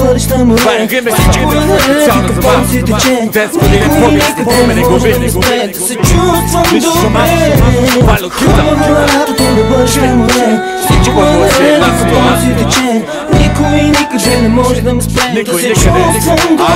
бъдеш на море. Всичко е наред и капон си тече. Никой никъде не може да ме спре. Да се чувствам добре. Хубаво лятото да бъдеш на море. Всичко е наред и капон си тече. Никой никъде не може да ме спре. Да се чувствам добре.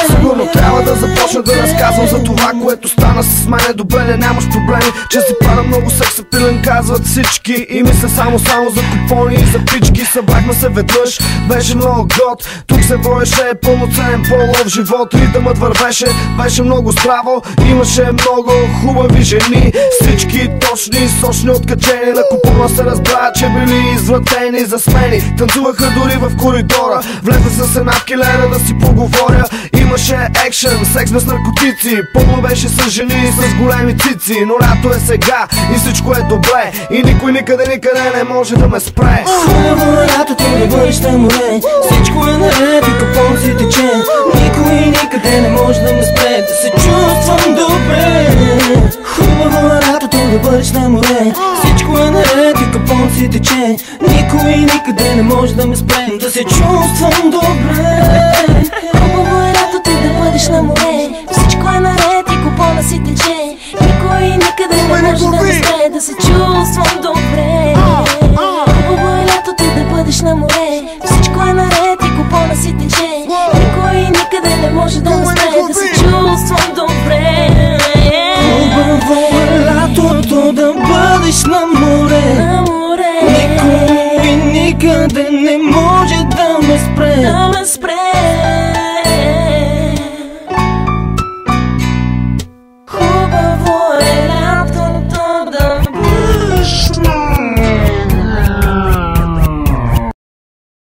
Сигурно трябва да започна да разказвам за това, което стана с мене. Добре, не нямаш проблеми, че си пада много сексапилен, казват всички. И мисля само за купони и за пички. Събрахме се веднъж, беше много год. Тук се воеше пълноценен полов живот. Ритъмът вървеше, беше много здраво. Имаше много хубави жени, всички точни, сочни, откачени. На купона се разбра, че били извратени за смени. Танцуваха дори в коридора. Влезе с една килера да си поговоря. Имаше екшен, секс без наркотици. Пълно беше с жени с големи цици. Но лято е сега и всичко е добре. И никой никъде не може да ме спре. Хубаво е лятото да бъдеш на море. Всичко е наред и капон си тече. Никой никъде не може да ме спре. Да се чувствам добре. Хубаво е лятото да бъдеш на море. Всичко е наред и капон си тече. Никой никъде не може да ме спре. Да се чувствам добре. Хубаво е лятото да бъдеш на море. Всичко е наред и купона си тече. Никой никъде не може да ме спре. Да се чувствам добре. Хубаво е лятото да бъдеш на море. Всичко е наред и купона си тече. Никой никъде не може да ме спре. Да се чувствам добре. Хубаво е лятото да бъдеш на море. Никой никъде не може да ме спре. Да ме спре.